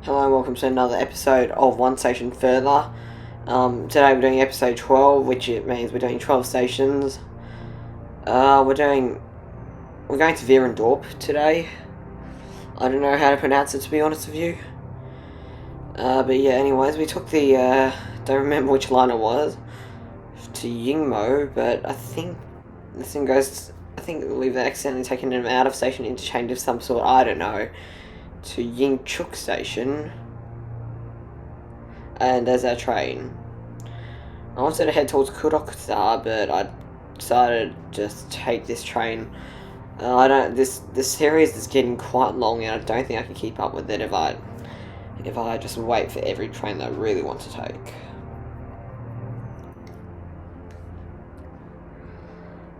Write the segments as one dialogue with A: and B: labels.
A: Hello and welcome to another episode of One Station Further. Today we're doing episode 12, which it means we're doing 12 stations. We're going to Chuk-Vierendorp today. I don't know how to pronounce it, to be honest with you. But yeah, anyways, we took the, don't remember which line it was, to Ying, but I think this thing goes, we've accidentally taken an out of station interchange of some sort, I don't know, to Ying Chuk station. And there's our train. I wanted to head towards Chuk-Vierendorp, but I decided to just take this train. This series is getting quite long, and I don't think I can keep up with it if I just wait for every train that I really want to take.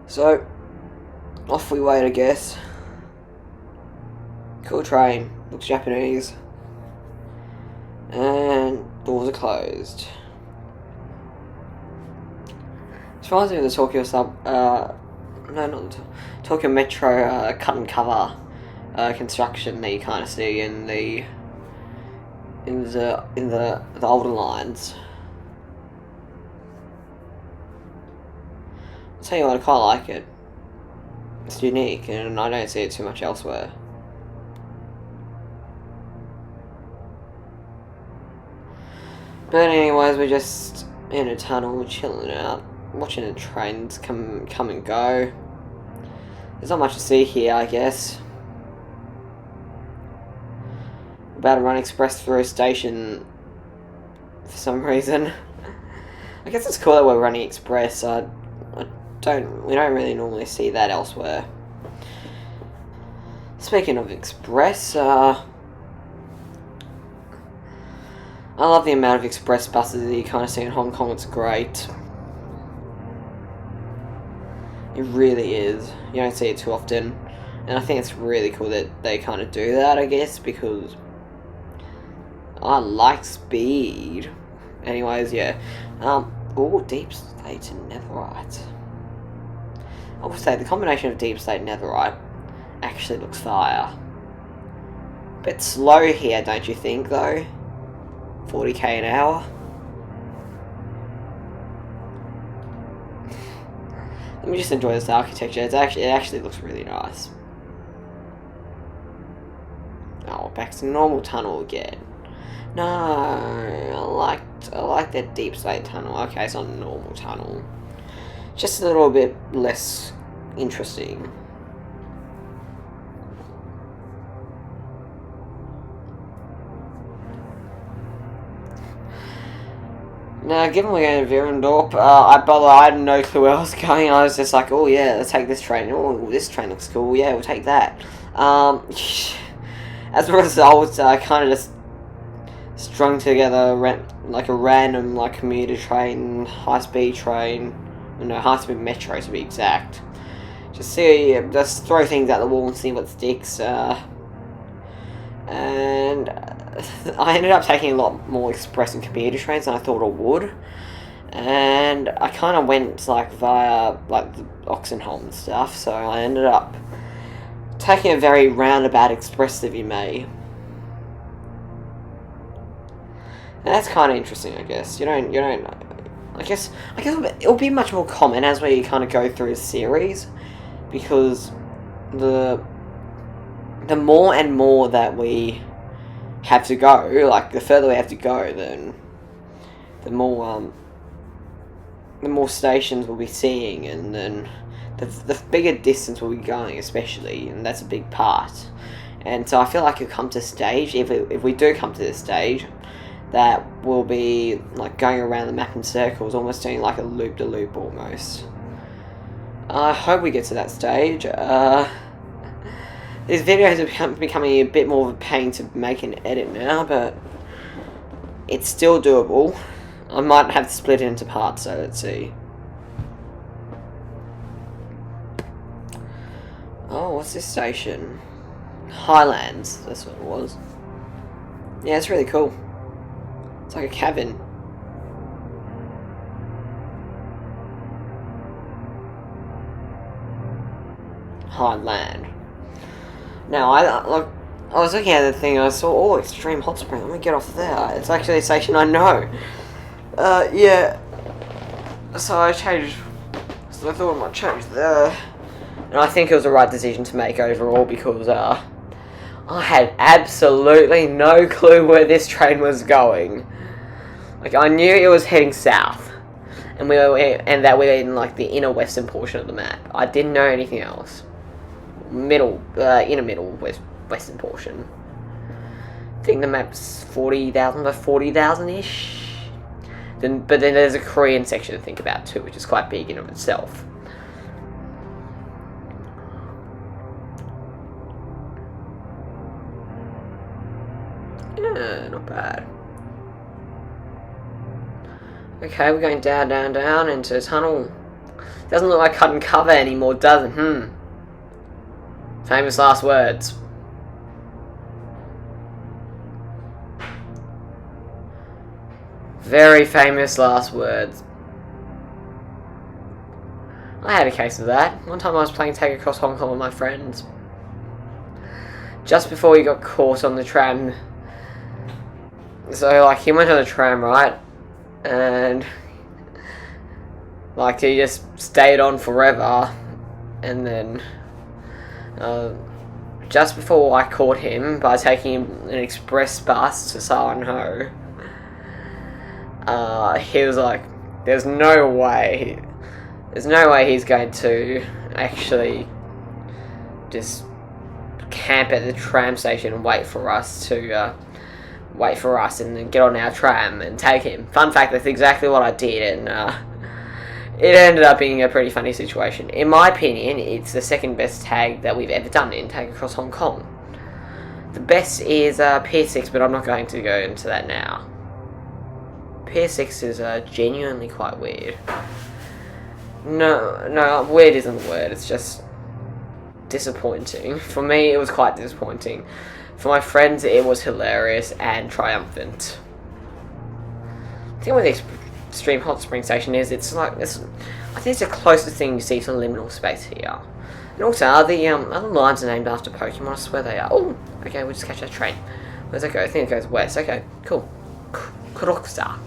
A: So, off we wait, I guess. Cool train, looks Japanese. And doors are closed. This reminds me of the Tokyo Tokyo Metro cut and cover construction that you kind of see in the older lines. I'll tell you what, I quite like it. It's unique, and I don't see it too much elsewhere. But anyways, we're just in a tunnel, chilling out, watching the trains come and go. There's not much to see here, I guess. About to run express through a station for some reason. I guess it's cool that we're running express. We don't really normally see that elsewhere. Speaking of express, I love the amount of express buses that you kind of see in Hong Kong. It's great. It really is. You don't see it too often. And I think it's really cool that they kind of do that, I guess, because I like speed. Anyways, yeah. Oh, Deep State and Netherite. I would say the combination of Deep State and Netherite actually looks fire. Bit slow here, don't you think, though? 40k an hour. Let me just enjoy this architecture. It actually looks really nice. Oh, back to normal tunnel again. No, I like that Deep State tunnel. Okay, it's not a normal tunnel. Just a little bit less interesting. Now, given we're going to Chuk-Vierendorp, I had no clue where I was going. I was just like, oh yeah, let's take this train. Oh, this train looks cool. Yeah, we'll take that. As a result, I kind of just strung together like a random commuter train, high-speed train, high-speed metro to be exact. Just throw things at the wall and see what sticks. And I ended up taking a lot more express and commuter trains than I thought I would, and I kind of went via the Oxenholm and stuff, so I ended up taking a very roundabout express, if you may. And that's kind of interesting, I guess. You don't I guess it'll be much more common as we kind of go through the series, because the more and more that we have to go, the further we have to go, then the more stations we'll be seeing, and then the bigger distance we'll be going, especially, and that's a big part. And so I feel like it'll come to a stage, if we do come to this stage, that we'll be going around the map in circles, almost doing a loop-de-loop almost. I hope we get to that stage. These videos are becoming a bit more of a pain to make and edit now, but it's still doable. I might have to split it into parts, so let's see. Oh, what's this station? Highlands, that's what it was. Yeah, it's really cool. It's like a cabin. Highland. Now, I was looking at the thing and I saw, oh, Extreme Hot Spring. Let me get off there. It's actually a station I know. Yeah. So I changed. So I thought I might change there. And I think it was the right decision to make overall because I had absolutely no clue where this train was going. Like, I knew it was heading south. And that we were in, like, the inner western portion of the map. I didn't know anything else. Inner middle western portion. I think the map's 40,000 by 40,000-ish. But then there's a Korean section to think about too, which is quite big in of itself. Yeah, not bad. Okay, we're going down, down, down into the tunnel. Doesn't look like cut and cover anymore, does it? Famous last words. Very famous last words. I had a case of that. One time I was playing Take Across Hong Kong with my friends. Just before he got caught on the tram. So, like, he went on the tram, right? And, like, he just stayed on forever. And then, just before I caught him by taking him an express bus to Sarnho, he was like, there's no way he's going to actually just camp at the tram station and wait for us and then get on our tram and take him. Fun fact, that's exactly what I did, and it ended up being a pretty funny situation. In my opinion, it's the second best tag that we've ever done in Take Across Hong Kong. The best is Pier 6, but I'm not going to go into that now. Pier 6 is genuinely quite weird. No, weird isn't the word, it's just disappointing. For me, it was quite disappointing. For my friends, it was hilarious and triumphant. The thing with the Extreme Hot Spring Station is, I think it's the closest thing you see to liminal space here. And also, the other lines are named after Pokemon, I swear they are. Oh, okay, we'll just catch that train. Where's it go? I think it goes west. Okay, cool. Kurokusa.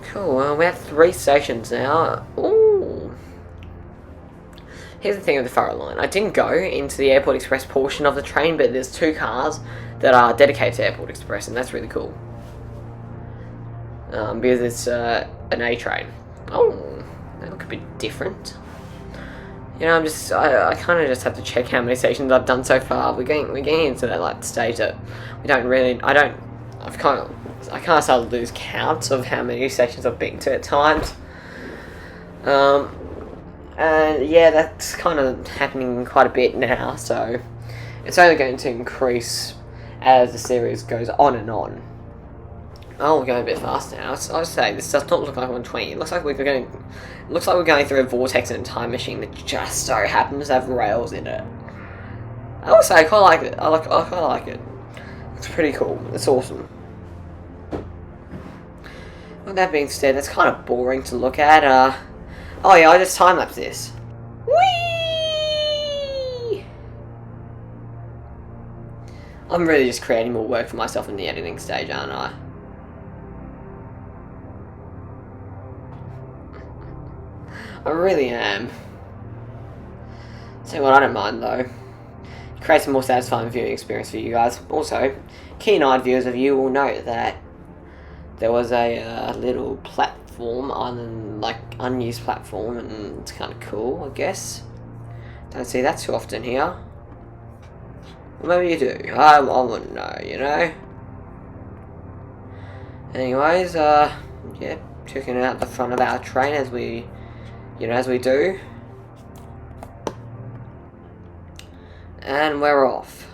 A: Cool, well, we have 3 stations now. Ooh. Here's the thing with the Furrow line. I didn't go into the Airport Express portion of the train, but there's 2 cars that are dedicated to Airport Express, and that's really cool. Because it's an A train. Oh, they look a bit different. You know, I kind of just have to check how many stations I've done so far. We're getting into that like stage that we don't really. I kind of started to lose count of how many stations I've been to at times. And yeah, that's kind of happening quite a bit now, so it's only going to increase as the series goes on and on. Oh, we're going a bit fast now. I would say this does not look like 120. It looks like we're going through a vortex in a time machine that just so happens to have rails in it. I would say I quite like it. I quite like it. It's pretty cool. It's awesome. With that being said, it's kind of boring to look at. Oh yeah, I just time-lapse this. Whee! I'm really just creating more work for myself in the editing stage, aren't I? I really am. So what, I don't mind though. It creates a more satisfying viewing experience for you guys. Also, keen-eyed viewers of you will note that there was a little platform on, like, unused platform, and it's kind of cool, I guess. Don't see that too often here. Well, maybe you do. I wouldn't know, you know. Anyways, yeah, checking out the front of our train as we do. And we're off.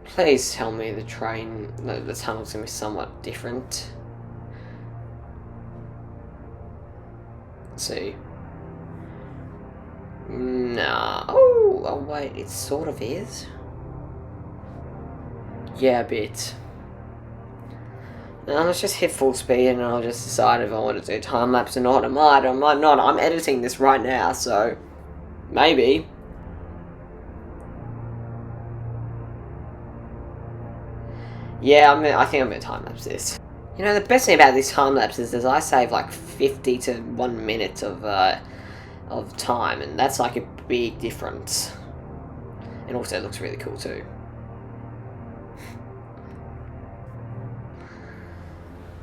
A: Please tell me the tunnel's gonna be somewhat different. Let's see. Nah. Oh wait, it sort of is. Yeah, a bit. Now let's just hit full speed and I'll just decide if I want to do time lapse or not. I might not. I'm editing this right now, so maybe Yeah, I think I'm going to time-lapse this. You know, the best thing about this time-lapse is I save like 50 to 1 minute of time, and that's like a big difference. And also it looks really cool too.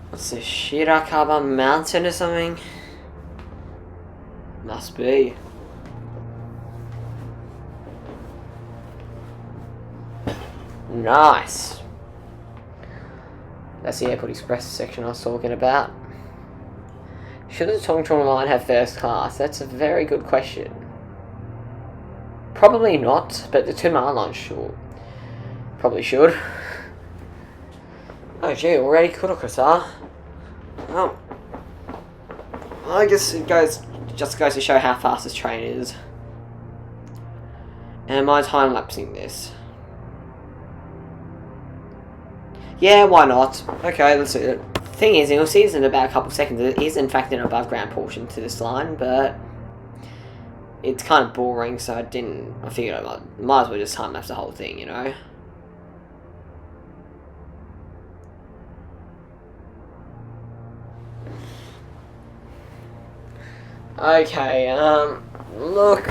A: What's this, Shirakaba Mountain or something? Must be. Nice. That's the Airport Express section I was talking about. Should the Tongchong line have first class? That's a very good question. Probably not, but the Tunma line should. Probably should. Oh gee, already Kurokusa. Oh. I guess it just goes to show how fast this train is. And am I time-lapsing this? Yeah, why not? Okay, let's do it. Thing is, you'll see this in about a couple of seconds. It is in fact an above ground portion to this line, but it's kind of boring, so I figured I might as well just time lapse the whole thing, you know? Okay, look.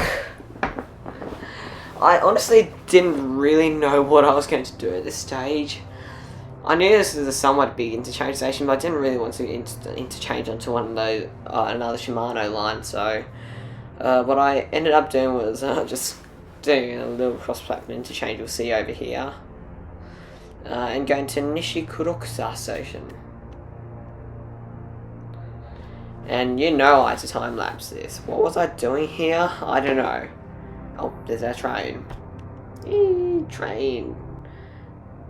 A: I honestly didn't really know what I was going to do at this stage. I knew this was a somewhat big interchange station, but I didn't really want to interchange onto one of those, another Shimano line, so what I ended up doing was just doing a little cross-platform interchange you'll see over here, and going to Nishikurokusa station. And you know I had to time-lapse this. What was I doing here? I don't know. Oh, there's our train. Eee, train.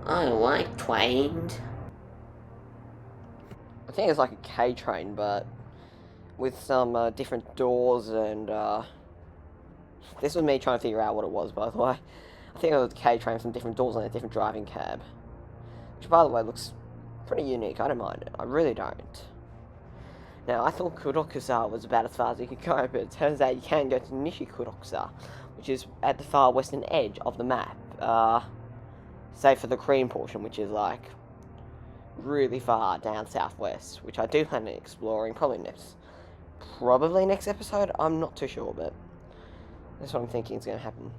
A: I like trains. I think it's like a K train, but with some different doors and this was me trying to figure out what it was, by the way. I think it was a K train with some different doors and a different driving cab. Which, by the way, looks pretty unique. I don't mind it. I really don't. Now, I thought Kurokusa was about as far as you could go, but it turns out you can go to Nishikurokusa, which is at the far western edge of the map. Save for the Korean portion, which is like really far down southwest, which I do plan on exploring probably next episode. I'm not too sure, but that's what I'm thinking is going to happen.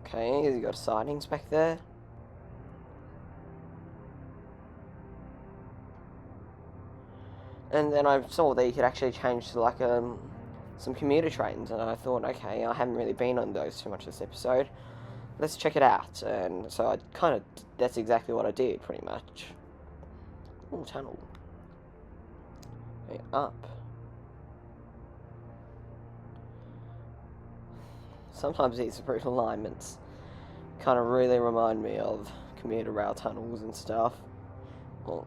A: Okay, you got sidings back there. And then I saw that you could actually change to like some commuter trains, and I thought, okay, I haven't really been on those too much this episode. Let's check it out. And so that's exactly what I did, pretty much. Ooh, tunnel. Okay, up. Sometimes these route alignments kind of really remind me of commuter rail tunnels and stuff. Well,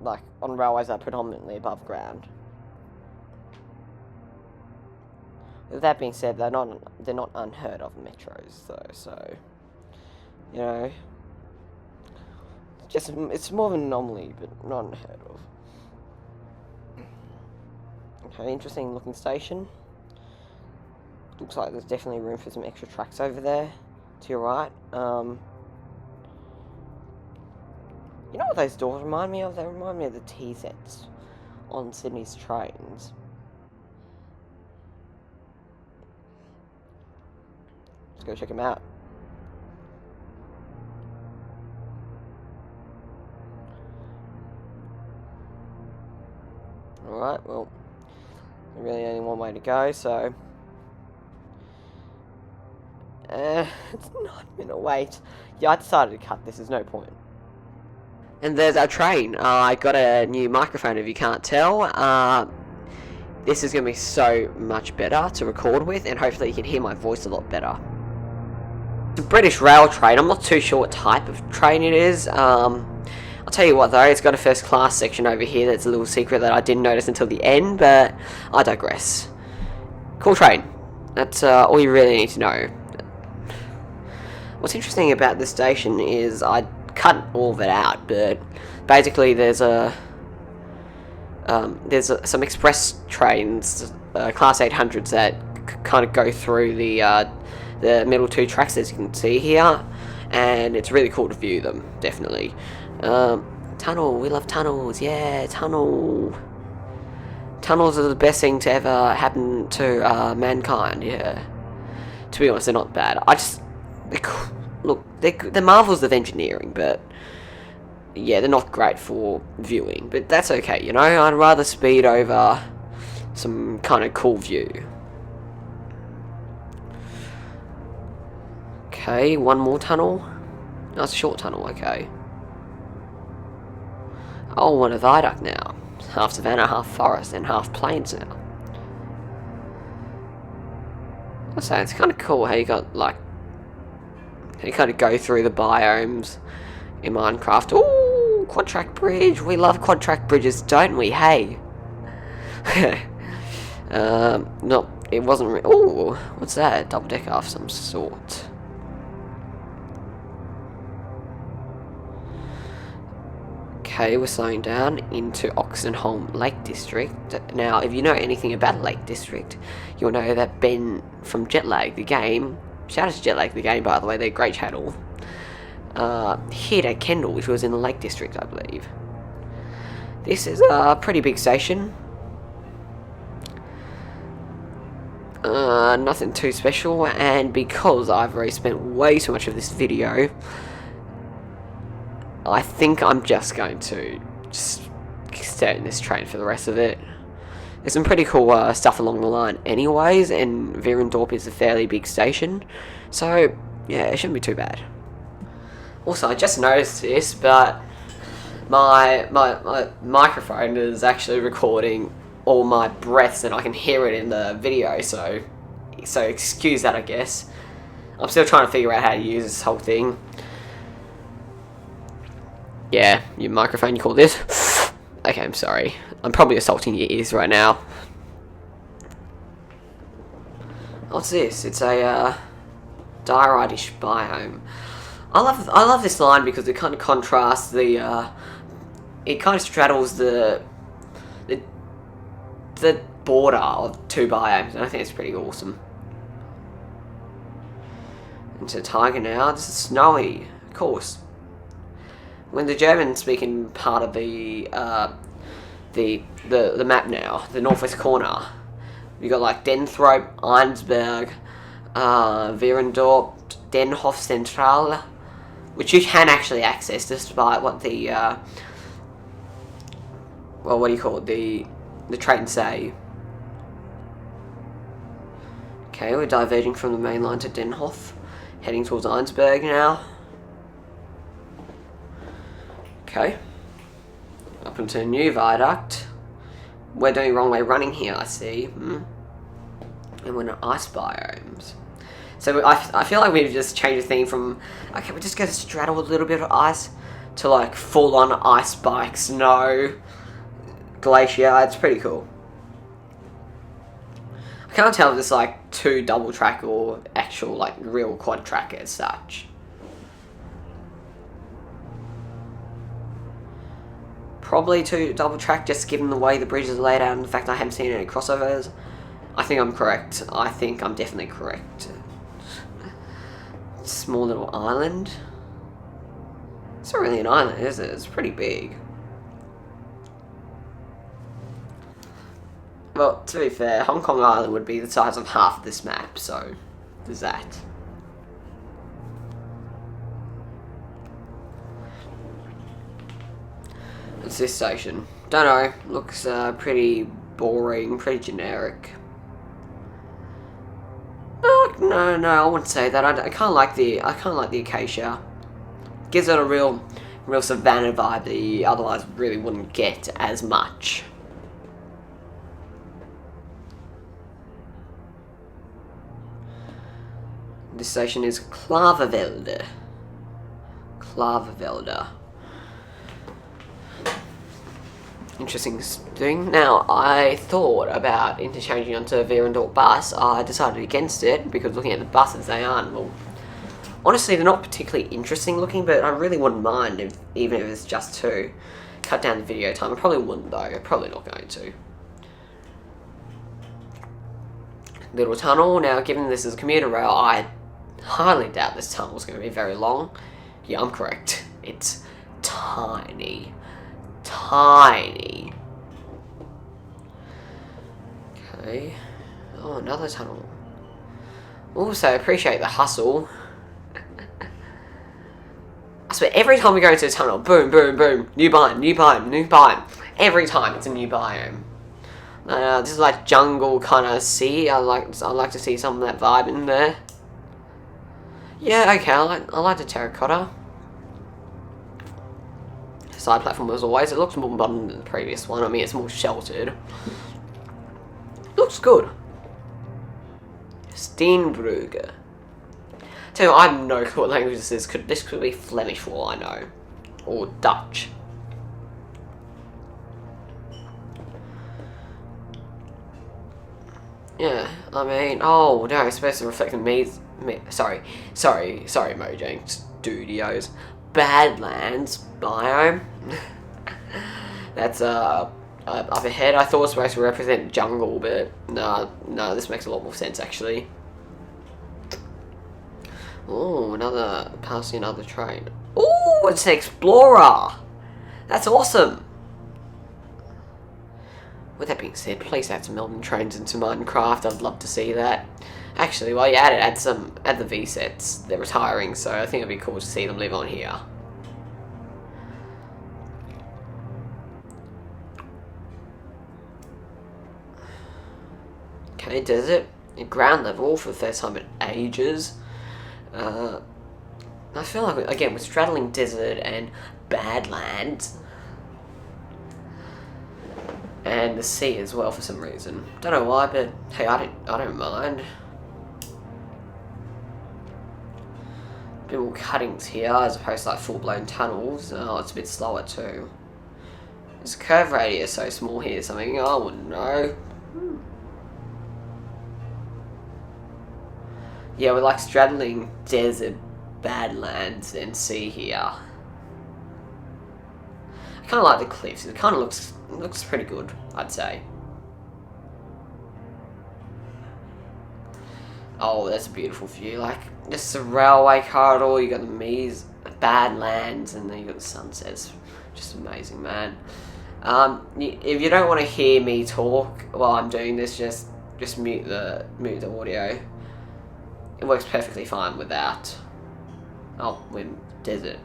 A: like on railways that are predominantly above ground. With that being said, they're not unheard of metros though, so you know, it's more of an anomaly, but not unheard of. Okay, interesting looking station. Looks like there's definitely room for some extra tracks over there to your right. You know what those doors remind me of? They remind me of the T-sets on Sydney's trains. Let's go check them out. Alright, well, there's really only one way to go, so it's 9-minute wait. Yeah, I decided to cut this, there's no point. And there's our train. I got a new microphone if you can't tell. This is going to be so much better to record with, and hopefully you can hear my voice a lot better. It's a British rail train. I'm not too sure what type of train it is. I'll tell you what though, it's got a first class section over here that's a little secret that I didn't notice until the end, but I digress. Cool train. That's all you really need to know. What's interesting about this station is I cut all of it out, but basically there's some express trains, class 800s that kind of go through the middle two tracks, as you can see here, and it's really cool to view them, definitely. Tunnel, we love tunnels, yeah, tunnel. Tunnels are the best thing to ever happen to mankind, yeah. To be honest, they're not bad. They're marvels of engineering, but yeah, they're not great for viewing, but that's okay, you know. I'd rather speed over some kind of cool view. Okay, one more tunnel. Oh, it's a short tunnel, okay. Oh, what a viaduct now. Half savannah, half forest, and half plains now. I say it's kind of cool how you got like, how you kind of go through the biomes in Minecraft. Ooh, quad track bridge. We love quad track bridges, don't we? Hey. No, it wasn't. Ooh, what's that? Double decker of some sort. Okay, we're slowing down into Oxenholm Lake District. Now, if you know anything about Lake District, you'll know that Ben from Jetlag the game, shout out to Jetlag the game, by the way, they're a great channel, hit at Kendall, which was in the Lake District, I believe. This is a pretty big station. Nothing too special, and because I've already spent way too much of this video, I think I'm just going to stay in this train for the rest of it. There's some pretty cool stuff along the line anyways, and Chuk-Vierendorp is a fairly big station, so yeah, it shouldn't be too bad. Also, I just noticed this, but my microphone is actually recording all my breaths and I can hear it in the video, so excuse that, I guess. I'm still trying to figure out how to use this whole thing. Yeah, your microphone, you call this? Okay, I'm sorry. I'm probably assaulting your ears right now. What's this? It's a dioritish biome. I love this line because it kind of contrasts the it kind of straddles the border of two biomes, and I think it's pretty awesome. Into Tiger now. This is snowy, of course. When the German-speaking part of the map now, the northwest corner, you got like Denthrop, Einsberg, Chuk-Vierendorp, Denhof Central, which you can actually access despite what the well, what do you call it? The trains say. Okay, we're diverging from the main line to Denhof, heading towards Einsberg now. Okay, up into a new viaduct. We're doing wrong way running here, I see. And we're in ice biomes. So I feel like we've just changed the thing from, okay, we're just going to straddle a little bit of ice, to like full on ice bike, snow, glacier. It's pretty cool. I can't tell if it's like two double track or actual like real quad track as such. Probably two double track, just given the way the bridge is laid out and the fact I haven't seen any crossovers. I think I'm correct. I think I'm definitely correct. Small little island. It's not really an island, is it? It's pretty big. Well, to be fair, Hong Kong Island would be the size of half of this map, so there's that. What's this station? Don't know. Looks pretty boring, pretty generic. No, I wouldn't say that. I kind of like the acacia. Gives it a real savannah vibe that you otherwise really wouldn't get as much. This station is Chuk-Vierendorp. Chuk-Vierendorp. Interesting thing. Now, I thought about interchanging onto a Chuk-Vierendorp bus. I decided against it because looking at the buses, they aren't. Well, honestly, they're not particularly interesting looking, but I really wouldn't mind even if it's just to cut down the video time. I probably wouldn't though. I'm probably not going to. Little tunnel. Now, given this is a commuter rail, I highly doubt this tunnel's going to be very long. Yeah, I'm correct. It's tiny. Tiny. Okay. Oh, another tunnel. Also, appreciate the hustle. I swear, every time we go into a tunnel, boom, boom, boom, new biome, new biome, new biome. Every time it's a new biome. This is like jungle kind of sea. I like to see some of that vibe in there. Yeah, okay, I like the terracotta. Side platform as always. It looks more modern than the previous one. I mean, it's more sheltered. Looks good. Steenbrugge. Tell you what, I have no clue what language this is. This could be Flemish for all I know. Or Dutch. Yeah, I mean, oh no, it's supposed to reflect me. Sorry, Mojang Studios. Badlands biome. That's up ahead. I thought it was supposed to represent jungle, but no, this makes a lot more sense actually. Oh, passing another train. Oh, it's an explorer. That's awesome. With that being said, please add some Melbourne trains into Minecraft. I'd love to see that. Actually, while you at it, add the V sets. They're retiring, so I think it'd be cool to see them live on here. Okay, desert. Ground level for the first time in ages. I feel like, again, we're straddling desert and badlands. And the sea as well for some reason. Don't know why, but hey, I don't mind. A bit more cuttings here as opposed to like full-blown tunnels. Oh, it's a bit slower too. Is the curve radius so small here? Something I wouldn't know. Yeah, we're like straddling desert, badlands, and sea here. I kind of like the cliffs. It kind of looks pretty good, I'd say. Oh, that's a beautiful view. Like, just a railway corridor. You got the badlands, and then you got the sunsets. Just amazing, man. If you don't want to hear me talk while I'm doing this, just mute the audio. It works perfectly fine without. Oh, we're in desert.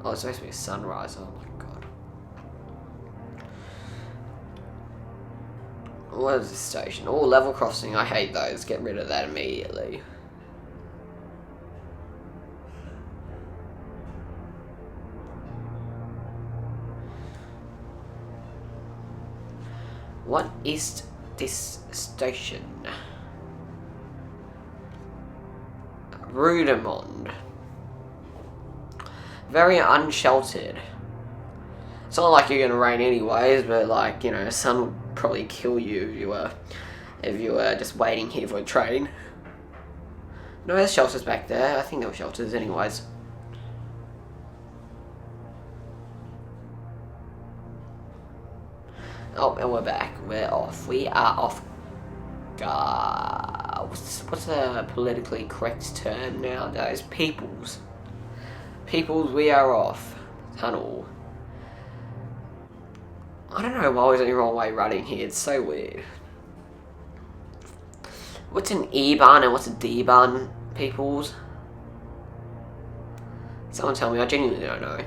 A: Oh, it's supposed to be a sunrise. Oh my god. What is this station? Oh, level crossing. I hate those. Get rid of that immediately. What is this station? Roundabout. Very unsheltered. It's not like you're gonna rain anyways, but like, you know, the sun would probably kill you if you were just waiting here for a train. No, there's shelters back there. I think there were shelters anyways. Oh, and we're back. We're off. We are off. What's a politically correct term nowadays? Peoples, we are off. Tunnel. I don't know why we're doing the wrong way running here. It's so weird. What's an E-bun and what's a D-bun, peoples? Someone tell me. I genuinely don't know.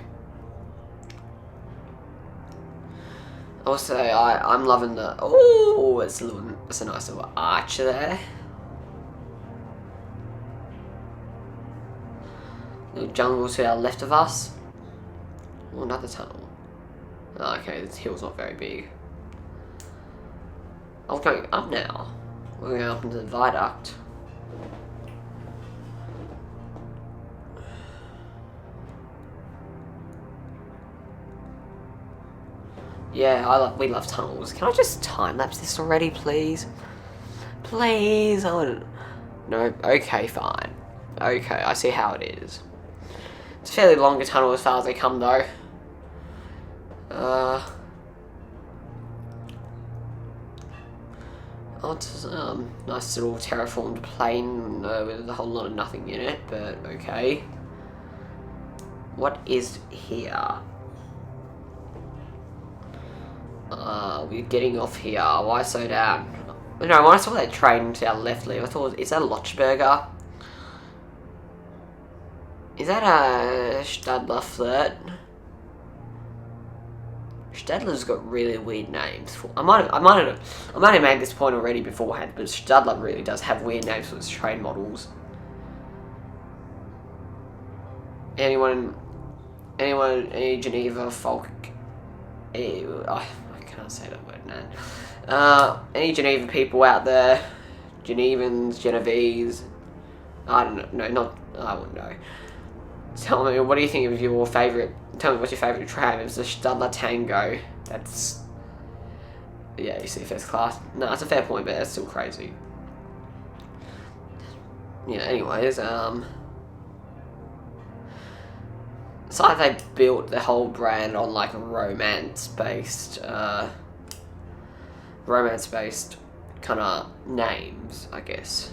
A: Also, I'm loving the... Oh, it's a nice little arch there. Little jungle to our left of us. Oh, another tunnel. Oh, okay, this hill's not very big. I'm going up now. We're going up into the viaduct. Yeah, we love tunnels. Can I just time-lapse this already, please? Please? No, okay, fine. Okay, I see how it is. It's a fairly longer tunnel as far as they come, though. Oh, it's nice little terraformed plane with a whole lot of nothing in it, but okay. What is here? We're getting off here. Why so down? You know, when I saw that train to our left, I thought, is that a Lochberger? Is that a Stadler flirt? Stadler's got really weird names. I might have made this point already beforehand, but Stadler really does have weird names for its train models. Any Geneva folk? I can't say that word, man. Any Geneva people out there? Genevans, Genovese? I don't know. I wouldn't know. Tell me, what do you think of your favourite? Tell me what's your favourite tram. It was the Stadler Tango. That's... Yeah, you see first class. No, it's a fair point, but that's still crazy. Yeah, anyways, it's like they built the whole brand on like romance-based kind of names, I guess.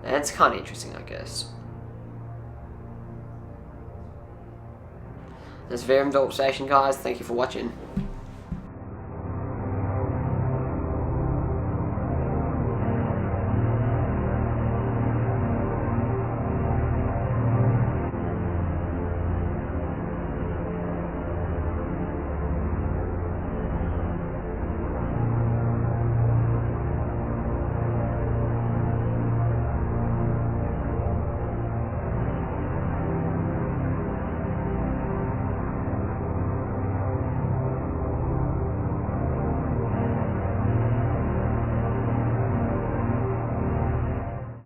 A: And it's kind of interesting, I guess. That's Chuk-Vierendorp station, guys. Thank you for watching.